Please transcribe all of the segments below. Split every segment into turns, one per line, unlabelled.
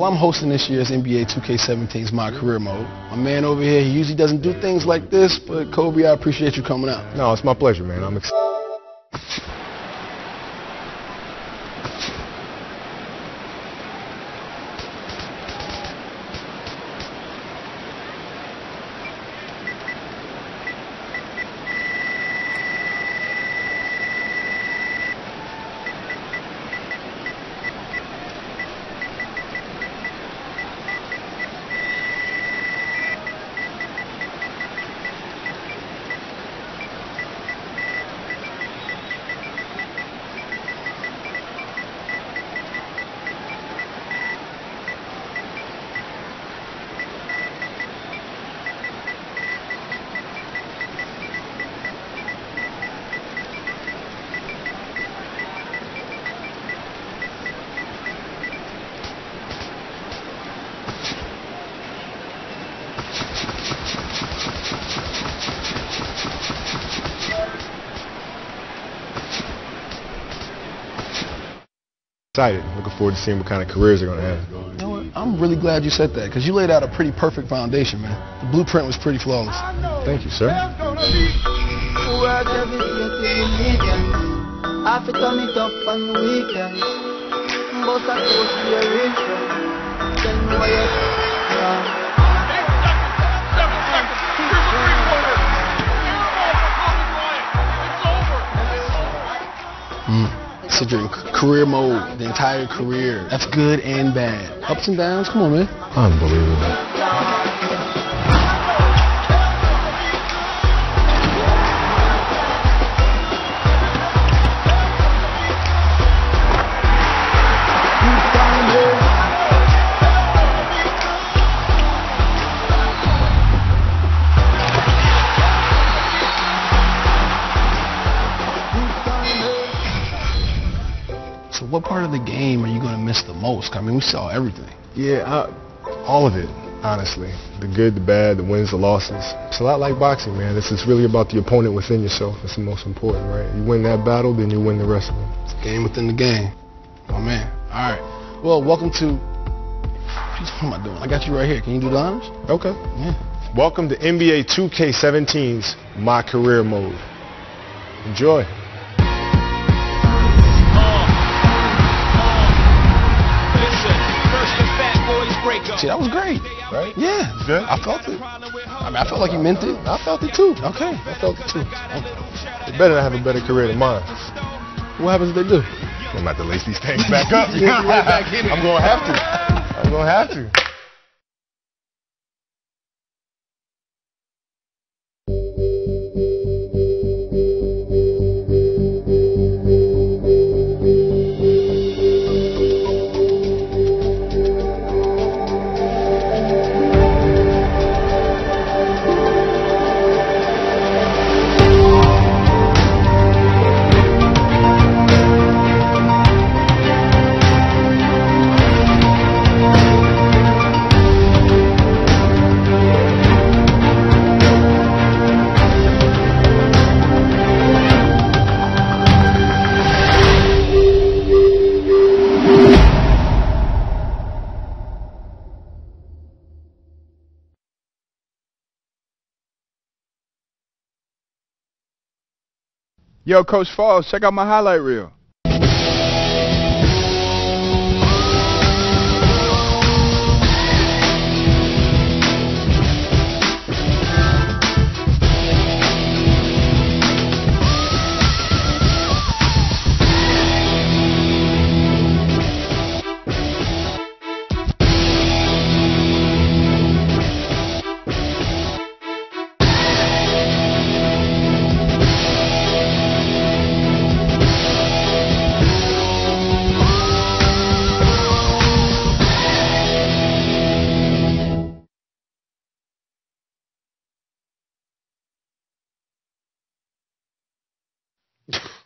Well, I'm hosting this year's NBA 2K17's My Career Mode. My man over here, he usually doesn't do things like this, but Kobe, I appreciate you coming out.
No, it's my pleasure, man. I'm excited. Excited. Looking forward to seeing what kind of careers they're going to have.
You know what? I'm really glad you said that, because you laid out a pretty perfect foundation, man. The blueprint was pretty flawless.
Thank you, sir.
Considering career mode, the entire career. That's good and bad. Ups and downs. Come on, man.
Unbelievable.
So what part of the game are you going to miss the most? I mean, we saw everything.
Yeah, all of it, honestly. The good, the bad, the wins, the losses. It's a lot like boxing, man. This is really about the opponent within yourself. That's the most important, right? You win that battle, then you win the rest of them.
It's a game within the game. Oh, man. All right. Well, welcome to... What am I doing? I got you right here. Can you do the honors?
Okay.
Yeah.
Welcome to NBA 2K17's My Career Mode. Enjoy.
See, that was great.
Right?
Yeah.
Good?
I felt it. I mean, I felt like you meant it. I felt it too. Okay. I felt it too.
They better not have a better career than mine.
What happens if they do?
I'm about to lace these things back up.
Right back in it.
I'm going to have to. I'm going to have to.
Yo, Coach Falls, check out my highlight reel.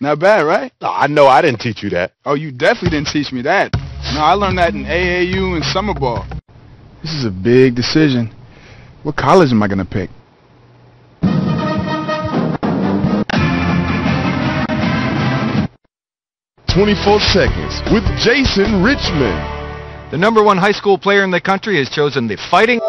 Not bad, right?
No, I know I didn't teach you that.
Oh, you definitely didn't teach me that. No, I learned that in AAU and summer ball. This is a big decision. What college am I going to pick?
"24 Seconds with Jason Richmond." The #1 high school player in the country has chosen the Fighting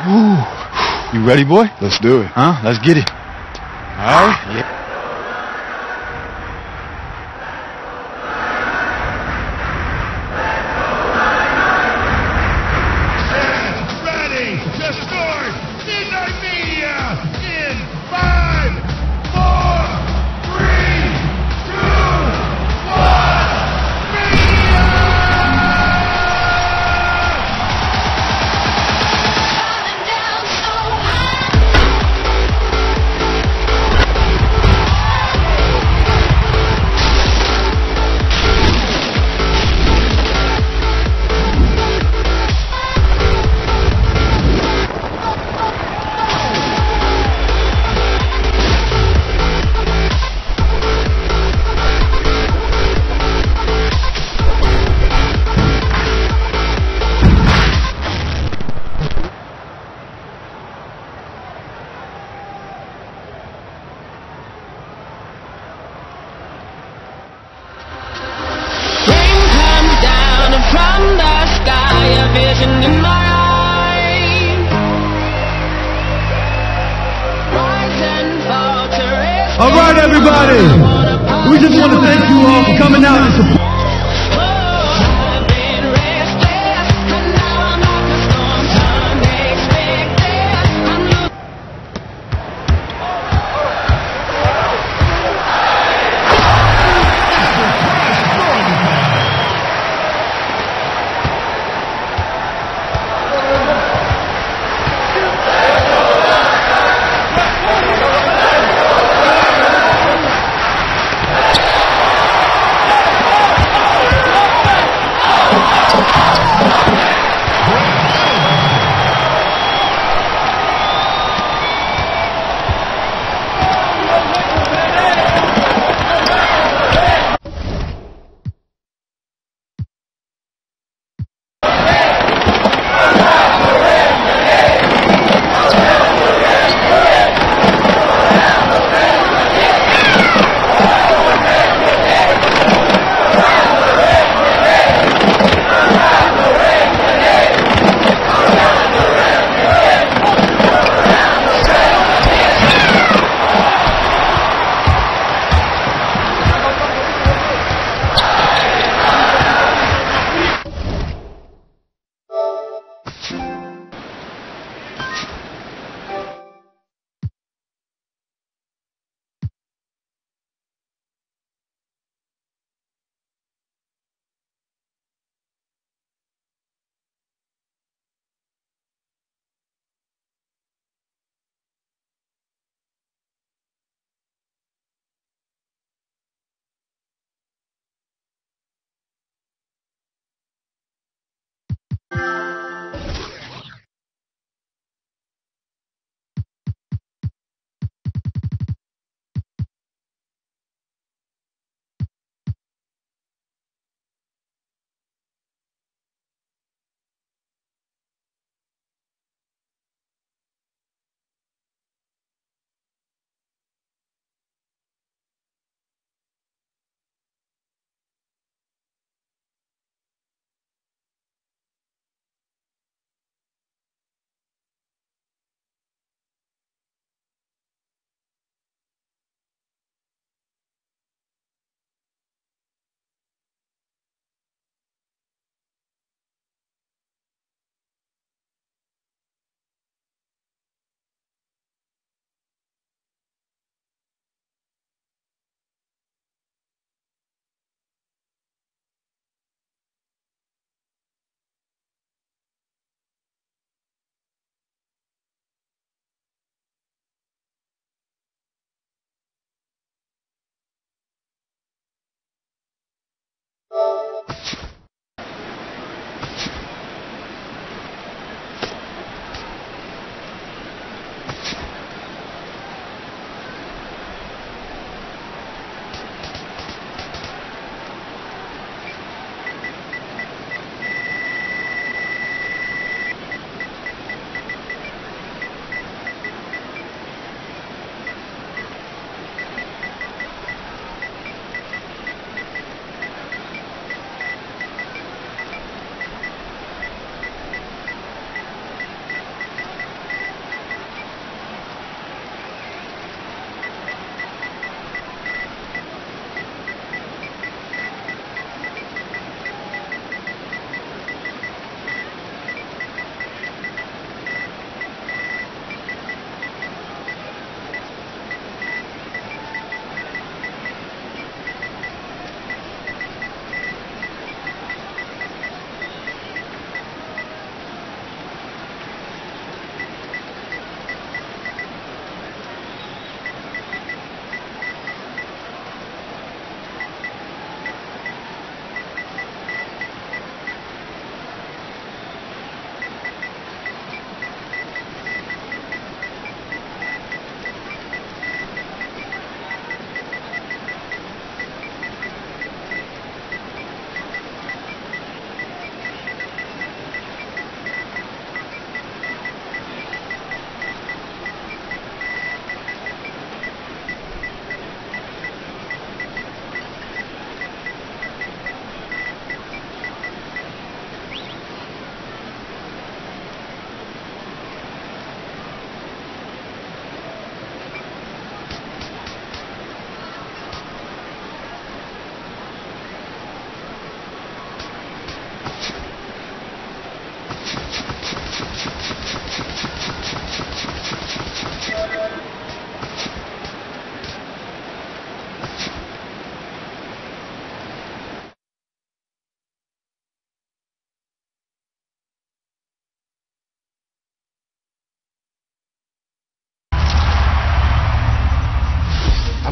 Ooh. You ready, boy?
Let's do it.
Huh? Let's get it. All right. Yeah.
From the sky, a vision in my eyes. Rise and falter.
All right, everybody. We just want to thank you all for coming out and supporting.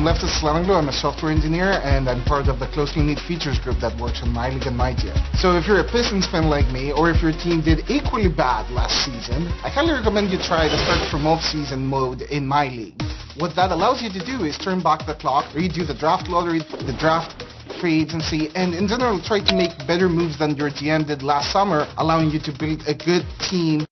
I'm Leftis Slananglo. I'm a software engineer, and I'm part of the closely knit features group that works on MyLeague and MyTier. So if you're a Pistons fan like me, or if your team did equally bad last season, I highly recommend you try the start from off-season mode in MyLeague. What that allows you to do is turn back the clock, redo the draft lottery, the draft free agency, and in general try to make better moves than your GM did last summer, allowing you to build a good team.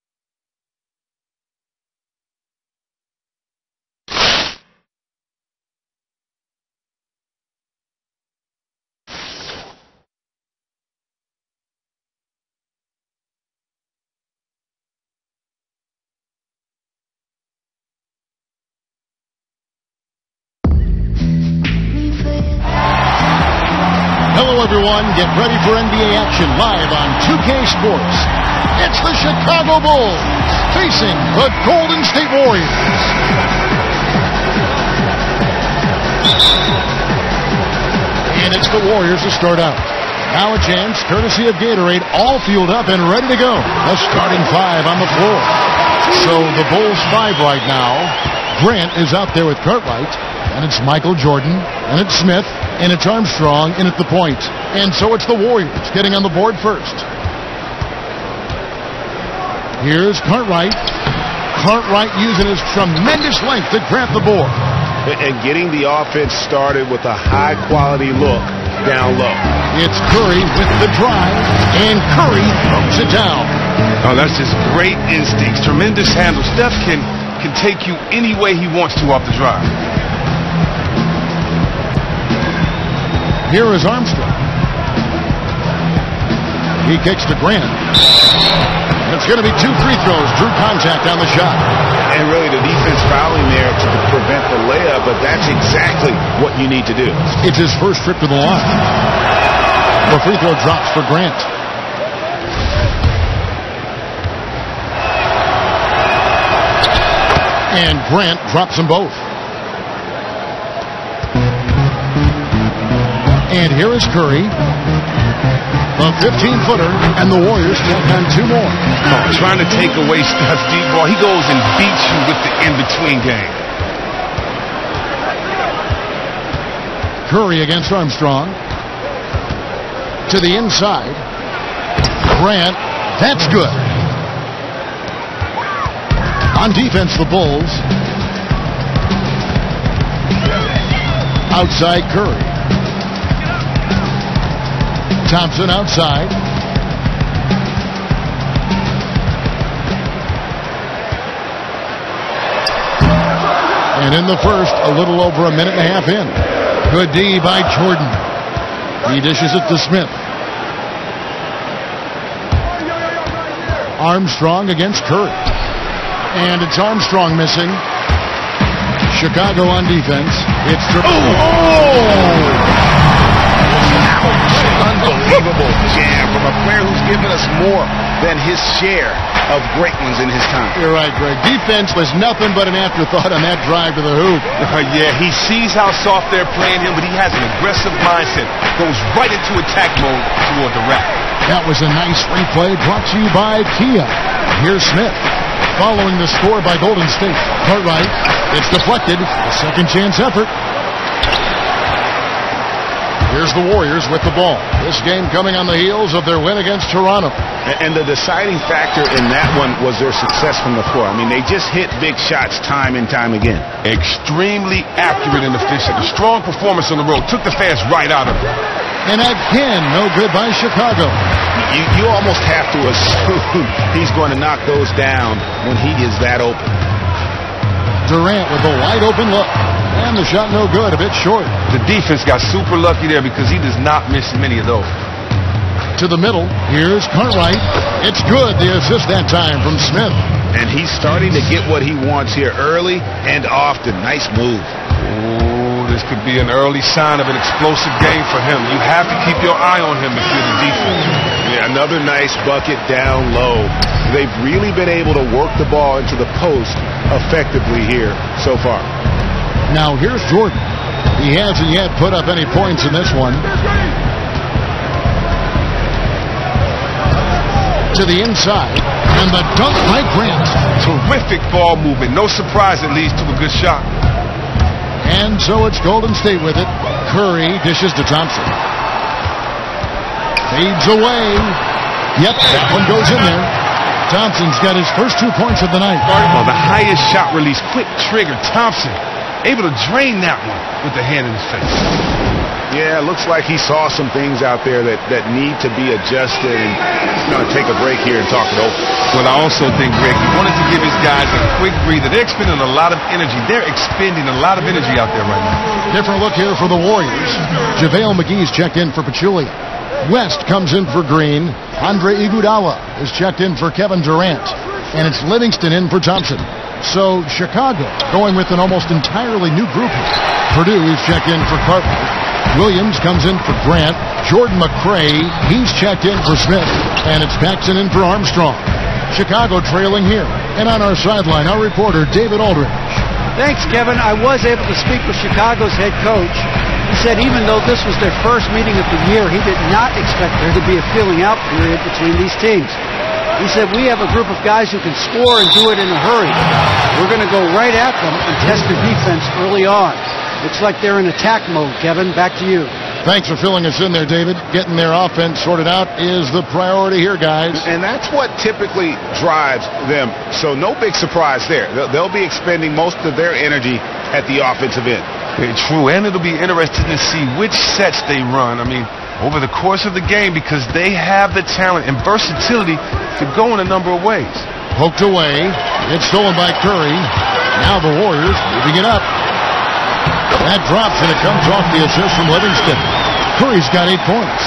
Hello, everyone. Get ready for NBA action live on 2K Sports. It's the Chicago Bulls facing the Golden State Warriors. And it's the Warriors to start out. Now a chance, courtesy of Gatorade, all fueled up and ready to go. The starting five on the floor. So the Bulls five right now. Grant is out there with Cartwright. And it's Michael Jordan, and it's Smith, and it's Armstrong in at the point. And so it's the Warriors getting on the board first. Here's Cartwright. Cartwright using his tremendous length to grab the board.
And getting the offense started with a high-quality look down low.
It's Curry with the drive, and Curry throws it down.
Oh, that's just great instincts. Tremendous handle. Steph can take you any way he wants to off the drive.
Here is Armstrong. He kicks to Grant. It's going to be 2 free throws. Drew contact on the shot.
And really the defense fouling there to prevent the layup, but that's exactly what you need to do.
It's his first trip to the line. The free throw drops for Grant. And Grant drops them both. And here is Curry. A 15-footer, and the Warriors take on 2 more.
Oh, trying to take away Steph's deep ball. He goes and beats you with the in-between game.
Curry against Armstrong. To the inside. Grant. That's good. On defense, the Bulls. Outside Curry. Thompson outside. And in the first, a little over a minute and a half in. Good D by Jordan. He dishes it to Smith. Armstrong against Curry. And it's Armstrong missing. Chicago on defense. It's
Unbelievable jam from a player who's given us more than his share of great ones in his time.
You're right, Greg. Defense was nothing but an afterthought on that drive to the hoop.
Yeah, he sees how soft they're playing him, but he has an aggressive mindset. Goes right into attack mode toward the rack.
That was a nice replay brought to you by Kia. Here's Smith. Following the score by Golden State. Cartwright. It's deflected. A second chance effort. Here's the Warriors with the ball. This game coming on the heels of their win against Toronto.
And the deciding factor in that one was their success from the floor. I mean, they just hit big shots time and time again.
Extremely accurate and efficient. A strong performance on the road. Took the fans right out of it.
And again, no good by Chicago.
You almost have to assume he's going to knock those down when he is that open.
Durant with a wide open look. And the shot no good, a bit short.
The defense got super lucky there because he does not miss many of those.
To the middle, here's Cartwright. It's good, the assist that time from Smith.
And he's starting to get what he wants here early and often. Nice move.
Oh, this could be an early sign of an explosive game for him. You have to keep your eye on him if you're the defense.
Yeah, another nice bucket down low. They've really been able to work the ball into the post effectively here so far.
Now here's Jordan. He hasn't yet put up any points in this one. To the inside, and the dunk by Grant.
Terrific ball movement. No surprise it leads to a good shot.
And so it's Golden State with it. Curry dishes to Thompson. Fades away. Yep, that one goes in there. Thompson's got his first 2 points of the night.
Oh, the highest shot release, quick trigger. Thompson able to drain that one with the hand in his face.
Yeah, it looks like he saw some things out there that need to be adjusted, and he's going to take a break here and talk it over.
Well, I also think, Rick, he wanted to give his guys a quick breather. They're expending a lot of energy. They're expending a lot of energy out there right now.
Different look here for the Warriors. JaVale McGee's checked in for Pachulia. West comes in for Green. Andre Iguodala is checked in for Kevin Durant. And it's Livingston in for Thompson. So Chicago going with an almost entirely new group here. Purdue is checked in for Cartwright. Williams comes in for Grant. Jordan McRae, he's checked in for Smith. And it's Paxson in for Armstrong. Chicago trailing here. And on our sideline, our reporter David Aldridge.
Thanks, Kevin. I was able to speak with Chicago's head coach. He said even though this was their first meeting of the year, he did not expect there to be a filling out period between these teams. He said, we have a group of guys who can score and do it in a hurry. We're going to go right at them and test their defense early on. Looks like they're in attack mode, Kevin. Back to you.
Thanks for filling us in there, David. Getting their offense sorted out is the priority here, guys.
And that's what typically drives them. So no big surprise there. They'll be expending most of their energy at the offensive end.
True, and it'll be interesting to see which sets they run. I mean, over the course of the game, because they have the talent and versatility to go in a number of ways.
Poked away. It's stolen by Curry. Now the Warriors moving it up. That drops, and it comes off the assist from Livingston. Curry's got 8 points.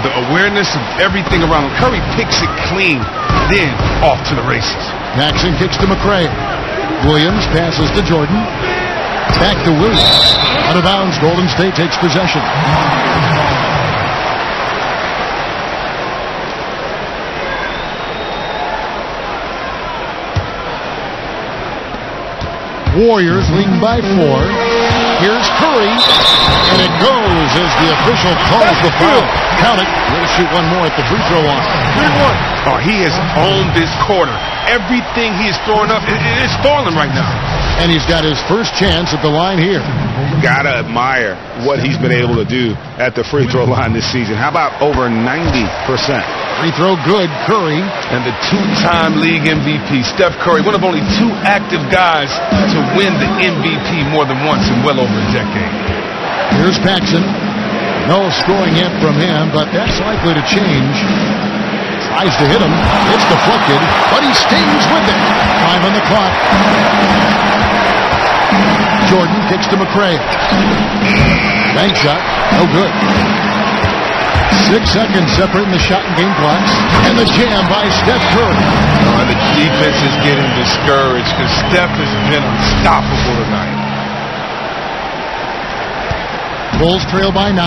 The awareness of everything around him. Curry picks it clean, then off to the races.
Paxson kicks to McRae. Williams passes to Jordan. Back to Williams. Out of bounds, Golden State takes possession. Warriors leading by 4. Here's Curry, and it goes as the official calls the foul. Count it. We'll shoot one more at the free throw line.
3-1. Oh, he has owned this quarter. Everything he is throwing up, it's falling right now.
And he's got his first chance at the line here.
Gotta admire what he's been able to do at the free throw line this season. How about over 90%?
Free throw good, Curry.
And the two-time league MVP, Steph Curry, one of only 2 active guys to win the MVP more than once in well over a decade.
Here's Paxson. No scoring yet from him, but that's likely to change. Tries to hit him. It's deflected, but he stays with it. 5 on the clock. Jordan kicks to McRae. Bank shot. No good. 6 seconds separating the shot and game clocks. And the jam by Steph Curry.
The defense is getting discouraged because Steph has been unstoppable tonight.
Bulls trail by 9.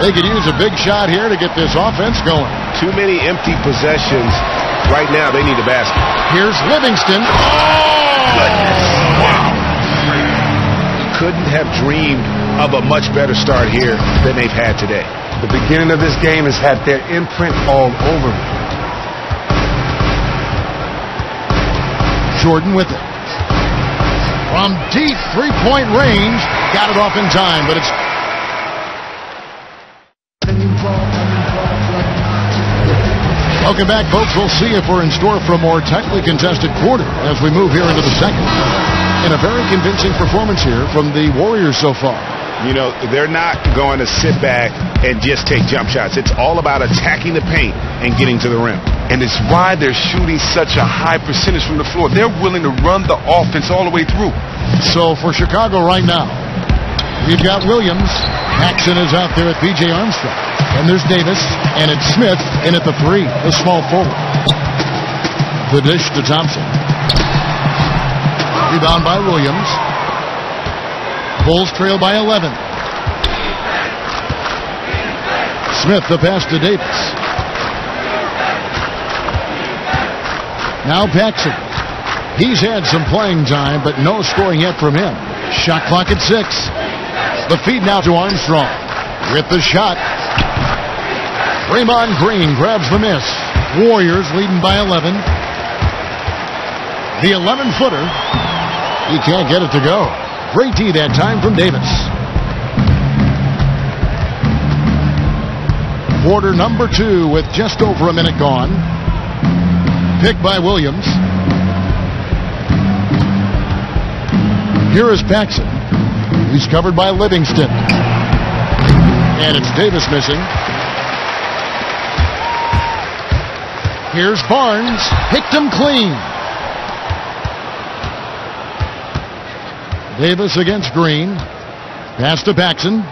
They could use a big shot here to get this offense going.
Too many empty possessions. Right now, they need a basket.
Here's Livingston.
Oh! Goodness. Wow. Couldn't have dreamed of a much better start here than they've had today.
The beginning of this game has had their imprint all over it.
Jordan with it. From deep three-point range. Got it off in time, but it's... Welcome back, folks. We'll see if we're in store for a more tightly contested quarter as we move here into the second. And a very convincing performance here from the Warriors so far.
You know, they're not going to sit back and just take jump shots. It's all about attacking the paint and getting to the rim.
And it's why they're shooting such a high percentage from the floor. They're willing to run the offense all the way through.
So for Chicago right now, we've got Williams. Paxson is out there at B.J. Armstrong. And there's Davis. And it's Smith in at the 3, the small forward. The dish to Thompson. Rebound by Williams. Bulls trail by 11. Smith the pass to Davis. Now Paxson. He's had some playing time, but no scoring yet from him. Shot clock at 6. The feed now to Armstrong. With the shot. Draymond Green grabs the miss. Warriors leading by 11. The 11-footer. He can't get it to go. Great D that time from Davis. Quarter number 2 with just over a minute gone. Pick by Williams. Here is Paxson. He's covered by Livingston. And it's Davis missing. Here's Barnes. Picked him clean. Davis against Green. Pass to Paxson.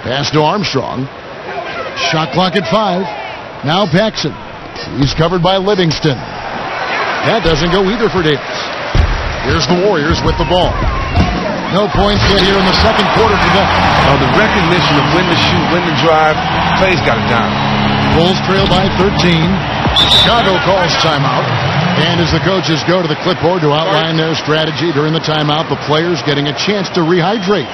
Pass to Armstrong. Shot clock at 5. Now Paxson. He's covered by Livingston. That doesn't go either for Davis. Here's the Warriors with the ball. No points yet here in the second quarter for them.
The recognition of when to shoot, when to drive, plays got it down.
Bulls trail by 13. Chicago calls timeout. And as the coaches go to the clipboard to outline their strategy during the timeout, the players getting a chance to rehydrate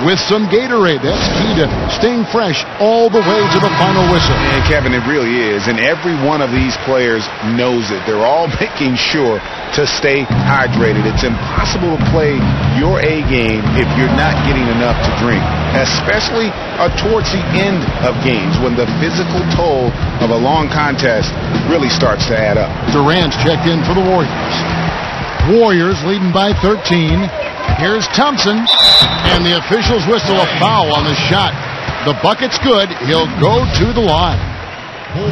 with some Gatorade. That's key to staying fresh all the way to the final whistle.
And Kevin, it really is. And every one of these players knows it. They're all making sure to stay hydrated. It's impossible to play your A game if you're not getting enough to drink, especially towards the end of games when the physical toll of a long contest really starts to add up.
Durant's checked in for the Warriors. Warriors leading by 13. Here's Thompson, and the officials whistle a foul on the shot. The bucket's good. He'll go to the line.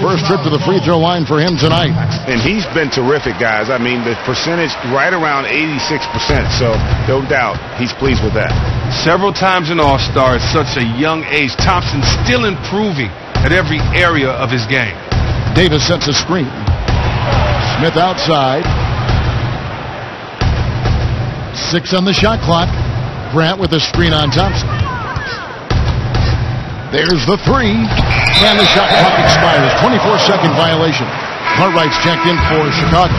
First trip to the free throw line for him tonight.
And he's been terrific, guys. I mean, the percentage right around 86%, so no doubt he's pleased with that.
Several times an All-Star at such a young age, Thompson still improving at every area of his game.
Davis sets a screen. Smith outside. 6 on the shot clock. Grant with a screen on Thompson. There's the 3. And the shot clock expires. 24-second violation. Cartwright's checked in for Chicago.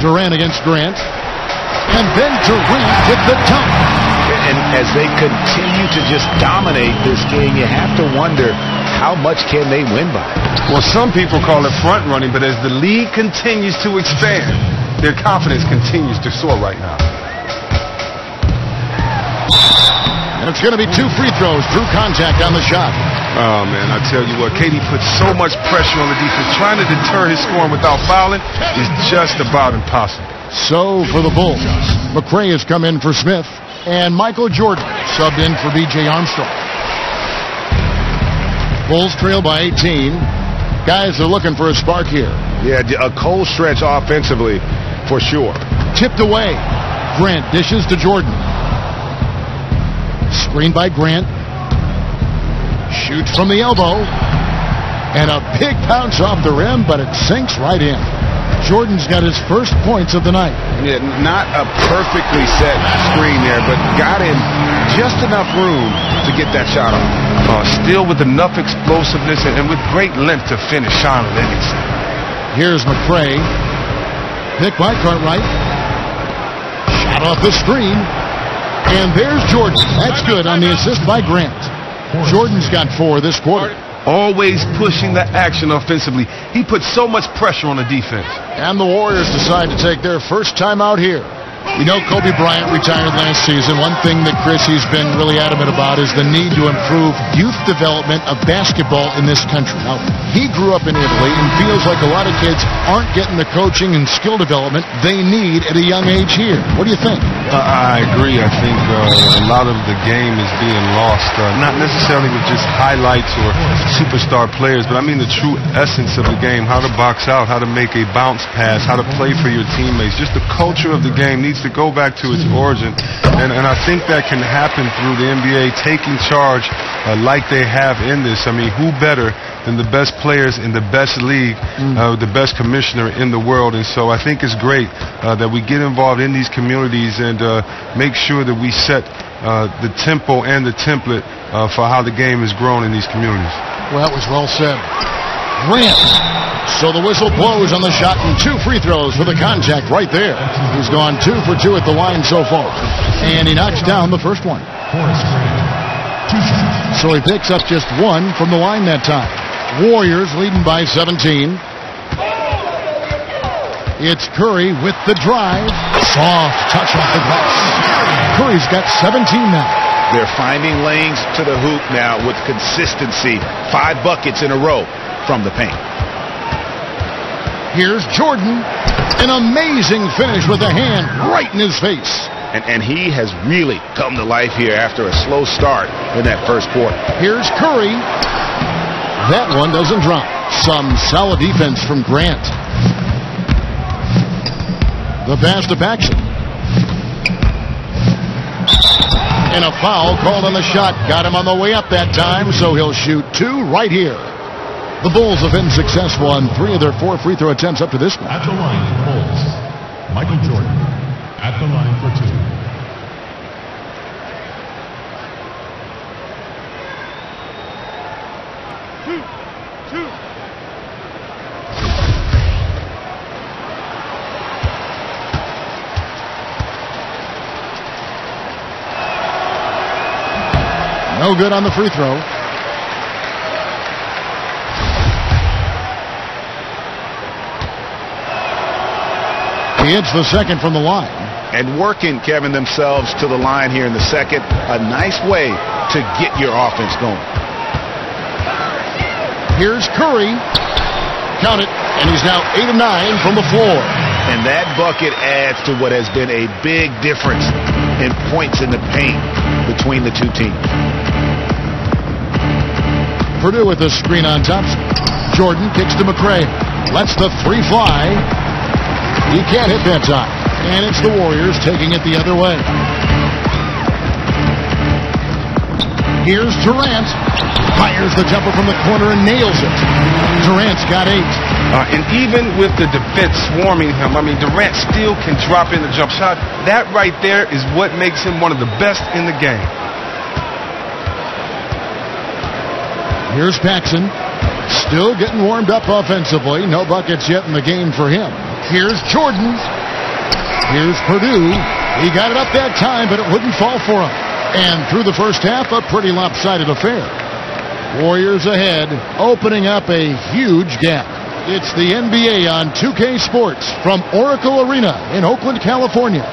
Durant against Grant. And then Durant with the dunk.
And as they continue to just dominate this game, you have to wonder, how much can they win by?
Well, some people call it front running, but as the league continues to expand, their confidence continues to soar right now.
And it's going to be 2 free throws through contact on the shot.
Oh, man, I tell you what, KD puts so much pressure on the defense. Trying to deter his scoring without fouling is just about impossible.
So for the Bulls, McRae has come in for Smith, and Michael Jordan subbed in for B.J. Armstrong. Bulls trail by 18. Guys are looking for a spark here.
Yeah, a cold stretch offensively, for sure.
Tipped away. Grant dishes to Jordan. Screened by Grant. Shoots from the elbow. And a big bounce off the rim, but it sinks right in. Jordan's got his first points of the night.
Yeah, not a perfectly set screen there, but got in just enough room to get that shot off.
Still with enough explosiveness and with great length to finish Sean Livingston.
Here's McRae. Picked by Cartwright. Shot off the screen. And there's Jordan. That's good on the assist by Grant. Jordan's got 4 this quarter.
Always pushing the action offensively. He puts so much pressure on the defense.
And the Warriors decide to take their first time out here. We know Kobe Bryant retired last season. One thing that Chris has been really adamant about is the need to improve youth development of basketball in this country. Now, he grew up in Italy and feels like a lot of kids aren't getting the coaching and skill development they need at a young age here. What do you think?
I agree. I think a lot of the game is being lost, not necessarily with just highlights or superstar players, but I mean the true essence of the game, how to box out, how to make a bounce pass, how to play for your teammates. Just the culture of the game needs to go back to its origin, and I think that can happen through the NBA taking charge like they have in this. I mean, who better than the best players in the best league, the best commissioner in the world? And so I think it's great that we get involved in these communities and make sure that we set the tempo and the template for how the game is grown in these communities.
Well, that was well said. Grant. So the whistle blows on the shot and 2 free throws for the contact right there. He's gone 2 for 2 at the line so far. And he knocks down the first one.
Horace Grant, 2 shots.
So he picks up just 1 from the line that time. Warriors leading by 17. It's Curry with the drive. Soft touch off the glass. Curry's got 17 now.
They're finding lanes to the hoop now with consistency. 5 buckets in a row from the paint.
Here's Jordan. An amazing finish with a hand right in his face.
And he has really come to life here after a slow start in that first quarter.
Here's Curry. That one doesn't drop. Some solid defense from Grant. The pass to Paxson. And a foul called on the shot. Got him on the way up that time, so he'll shoot 2 right here. The Bulls have been successful on 3 of their 4 free throw attempts up to this point.
At the line for Bulls, Michael Jordan. At the line for 2.
No good on the free throw. He hits the second from the line.
And working, Kevin, themselves to the line here in the second. A nice way to get your offense going.
Here's Curry. Count it. And he's now 8 of 9 from the floor.
And that bucket adds to what has been a big difference in points in the paint between the two teams.
Purdue with a screen on Thompson. Jordan kicks to McRae. Lets the 3 fly. He can't hit that time. And it's the Warriors taking it the other way. Here's Durant. Fires the jumper from the corner and nails it. Durant's got 8.
And even with the defense swarming him, I mean, Durant still can drop in the jump shot. That right there is what makes him one of the best in the game.
Here's Paxson. Still getting warmed up offensively. No buckets yet in the game for him. Here's Jordan. Here's Purdue. He got it up that time, but it wouldn't fall for him. And through the first half, a pretty lopsided affair. Warriors ahead, opening up a huge gap. It's the NBA on 2K Sports from Oracle Arena in Oakland, California.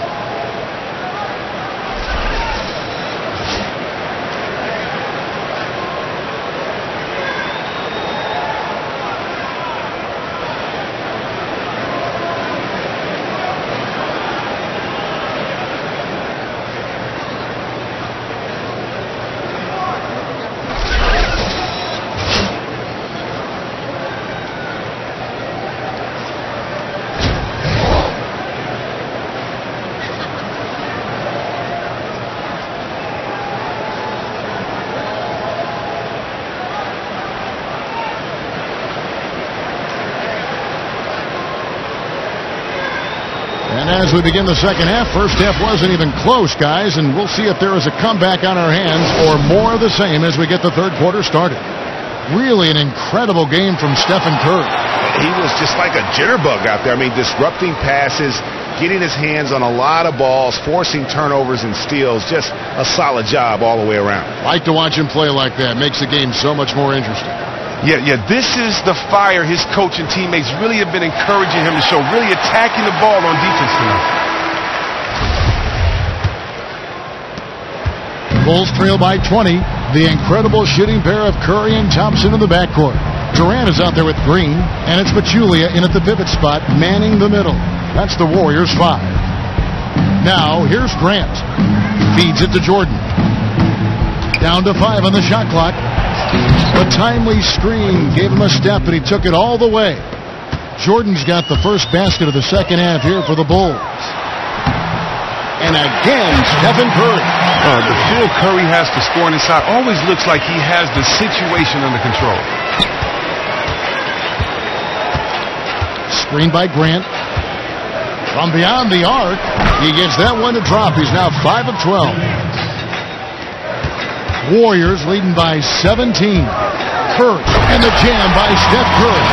As we begin the second half, first half wasn't even close, guys, and we'll see if there is a comeback on our hands or more of the same as we get the third quarter started. Really an incredible game from Stephen Curry.
He was just like a jitterbug out there. I mean, disrupting passes, getting his hands on a lot of balls, forcing turnovers and steals. Just a solid job all the way around.
Like to watch him play like that. Makes the game so much more interesting.
Yeah, this is the fire his coach and teammates really have been encouraging him to show, really attacking the ball on defense tonight.
Bulls trail by 20. The incredible shooting pair of Curry and Thompson in the backcourt. Durant is out there with Green, and it's Pachulia in at the pivot spot, manning the middle. That's the Warriors' 5. Now, here's Grant. Feeds it to Jordan. Down to 5 on the shot clock. A timely screen gave him a step, and he took it all the way. Jordan's got the first basket of the second half here for the Bulls. And again, Stephen Curry.
The feel Curry has to score on his side always looks like he has the situation under control.
Screen by Grant. From beyond the arc, he gets that one to drop. He's now 5 of 12. Warriors leading by 17. Curry and the jam by Steph Curry.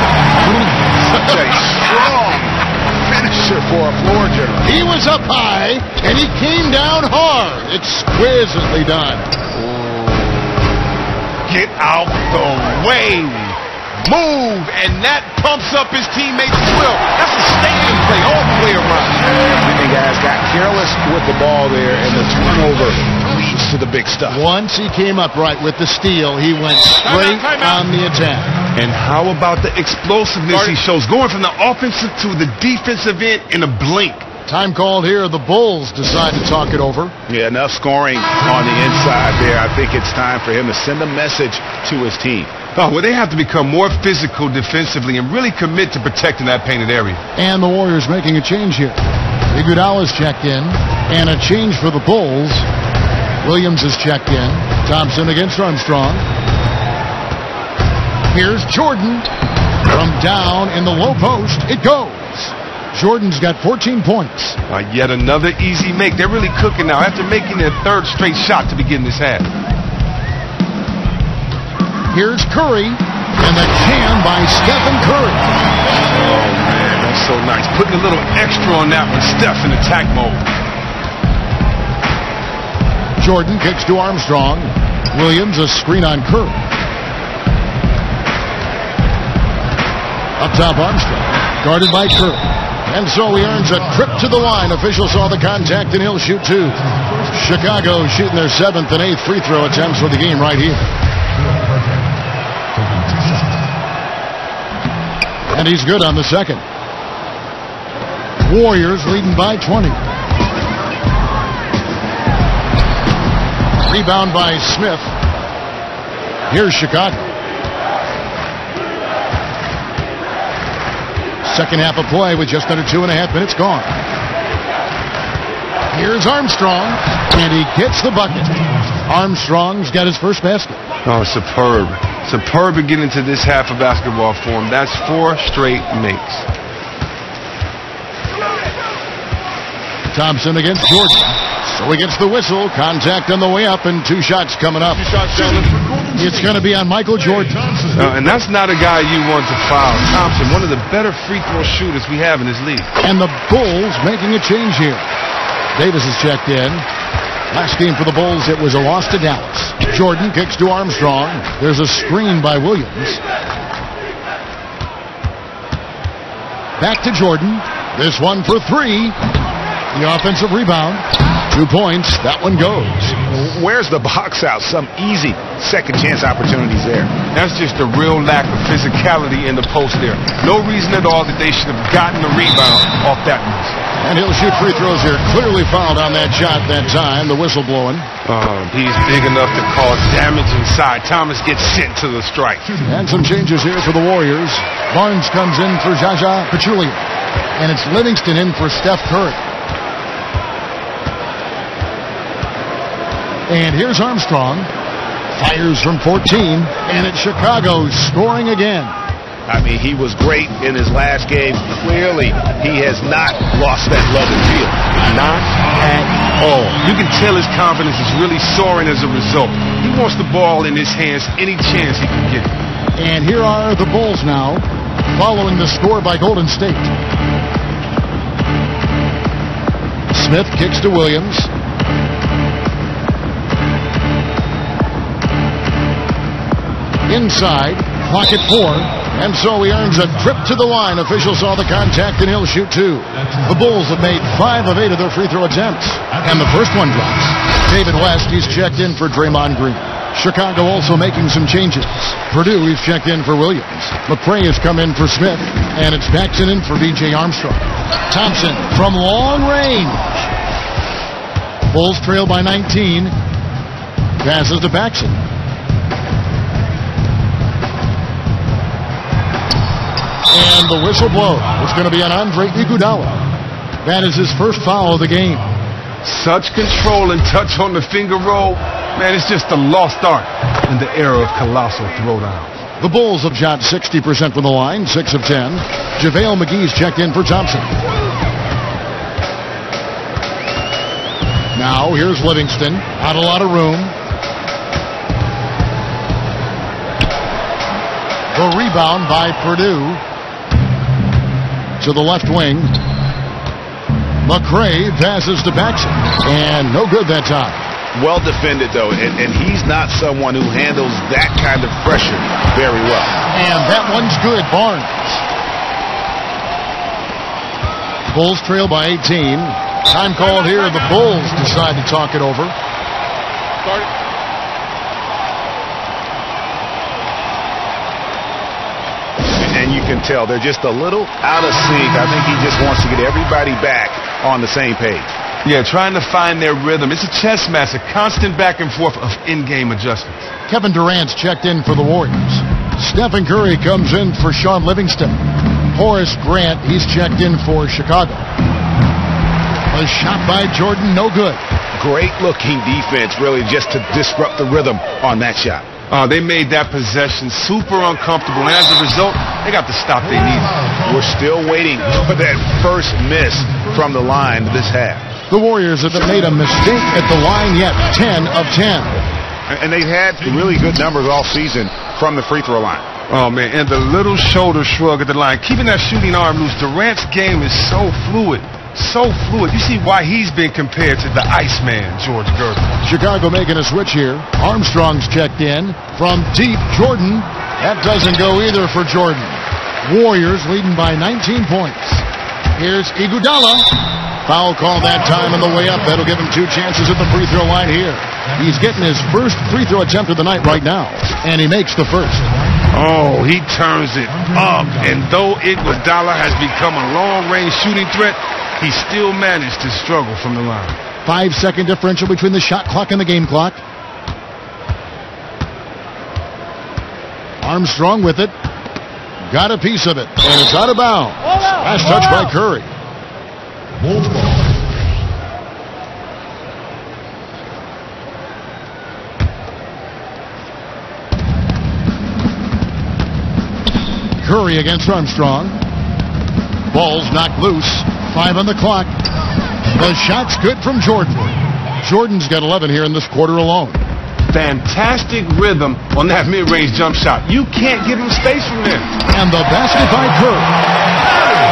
Such a strong finisher for a floor general.
He was up high, and he came down hard. Exquisitely done.
Get out the way. Move, and that pumps up his teammates as well. That's a stadium play all the way around.
The guys got careless with the ball there, and the turnover leads to the big stuff.
Once he came up right with the steal, he went straight on the attack.
And how about the explosiveness he shows, going from the offensive to the defensive end in a blink.
Time called here. The Bulls decide to talk it over.
Yeah, enough scoring on the inside there. I think it's time for him to send a message to his team.
Oh, well, they have to become more physical defensively and really commit to protecting that painted area.
And the Warriors making a change here. Iguodala's checked in, and a change for the Bulls. Williams is checked in. Thompson against Armstrong. Here's Jordan. From down in the low post, it goes. Jordan's got 14 points.
Yet another easy make. They're really cooking now after making their third straight shot to begin this half.
Here's Curry, and the can by Stephen Curry.
Oh, man, that's so nice. Putting a little extra on that one. Steph in attack mode.
Jordan kicks to Armstrong. Williams a screen on Curry. Up top, Armstrong. Guarded by Curry. And so he earns a trip to the line. Official saw the contact, and he'll shoot two. Chicago shooting their 7th and 8th free throw attempts for the game right here. And he's good on the second. Warriors leading by 20. Rebound by Smith. Here's Chicago. Second half of play with just under 2.5 minutes gone. Here's Armstrong, and he gets the bucket. Armstrong's got his first basket.
Oh, superb. Superb to get into this half of basketball form. That's 4 straight makes.
Thompson against Jordan. So he gets the whistle. Contact on the way up, and 2 shots coming up. It's going to be on Michael Jordan.
And that's not a guy you want to foul. Thompson, one of the better free throw shooters we have in this league.
And the Bulls making a change here. Davis is checked in. Last game for the Bulls, it was a loss to Dallas. Jordan kicks to Armstrong. There's a screen by Williams. Back to Jordan. This one for 3. The offensive rebound. 2 points. That one goes.
Where's the box out? Some easy second chance opportunities there.
That's just a real lack of physicality in the post there. No reason at all that they should have gotten the rebound off that miss.
And he'll shoot free throws here. Clearly fouled on that shot that time. The whistle blowing.
He's big enough to cause damage inside. Thomas gets sent to the strike.
And some changes here for the Warriors. Barnes comes in for Zaza Pachulia. And it's Livingston in for Steph Curry. And here's Armstrong. Fires from 14. And it's Chicago scoring again.
I mean, he was great in his last game. Clearly, he has not lost that love and feel.
Not at all. You can tell his confidence is really soaring as a result. He wants the ball in his hands any chance he can get.
And here are the Bulls now, following the score by Golden State. Smith kicks to Williams. Inside, clock at 4. And so he earns a trip to the line. Officials saw the contact, and he'll shoot 2. The Bulls have made 5 of 8 of their free throw attempts. And the first one drops. David West, he's checked in for Draymond Green. Chicago also making some changes. Purdue, he's checked in for Williams. McRae has come in for Smith. And it's Paxson in for B.J. Armstrong. Thompson from long range. Bulls trail by 19. Passes to Paxson. And the whistle blows. It's going to be on Andre Iguodala. That is his first foul of the game.
Such control and touch on the finger roll. Man, it's just a lost art in the era of colossal throwdowns.
The Bulls have shot 60% from the line, 6 of 10. JaVale McGee's checked in for Thompson. Now, here's Livingston. Not a lot of room. The rebound by Purdue. To the left wing. McRae passes to Paxson, and no good that time.
Well defended, though, and he's not someone who handles that kind of pressure very well.
And that one's good, Barnes. Bulls trail by 18. Time called here. The Bulls decide to talk it over.
And you can tell they're just a little out of sync. I think he just wants to get everybody back on the same page.
Yeah, trying to find their rhythm. It's a chess match, a constant back and forth of in-game adjustments.
Kevin Durant's checked in for the Warriors. Stephen Curry comes in for Sean Livingston. Horace Grant, he's checked in for Chicago. A shot by Jordan, no good.
Great-looking defense, really, just to disrupt the rhythm on that shot.
They made that possession super uncomfortable, and as a result, they got the stop they needed.
We're still waiting for that first miss from the line this half.
The Warriors haven't made a mistake at the line yet, 10 of 10.
And they've had really good numbers all season from the free throw line.
Oh, man, and the little shoulder shrug at the line, keeping that shooting arm loose. Durant's game is so fluid. So fluid. You see why he's been compared to the Iceman, George Gervin.
Chicago making a switch here. Armstrong's checked in from deep. Jordan. That doesn't go either for Jordan. Warriors leading by 19 points. Here's Iguodala. Foul call that time on the way up. That'll give him 2 chances at the free throw line here. He's getting his first free throw attempt of the night right now, and he makes the first.
Oh, he turns it up. And though Iguodala has become a long-range shooting threat, he still managed to struggle from the line.
5-second differential between the shot clock and the game clock. Armstrong with it. Got a piece of it, and it's out of bounds. Last touch by Curry. Curry against Armstrong. Ball's knocked loose. 5 on the clock. The shot's good from Jordan. Jordan's got 11 here in this quarter alone.
Fantastic rhythm on that mid-range jump shot. You can't give him space from there.
And the basket by Curry.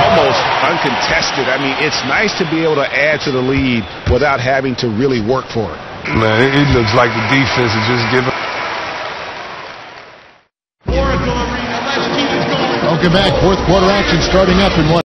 Almost uncontested. I mean, it's nice to be able to add to the lead without having to really work for it.
Man, it looks like the defense is just giving.
Welcome back. Fourth quarter action starting up in 1.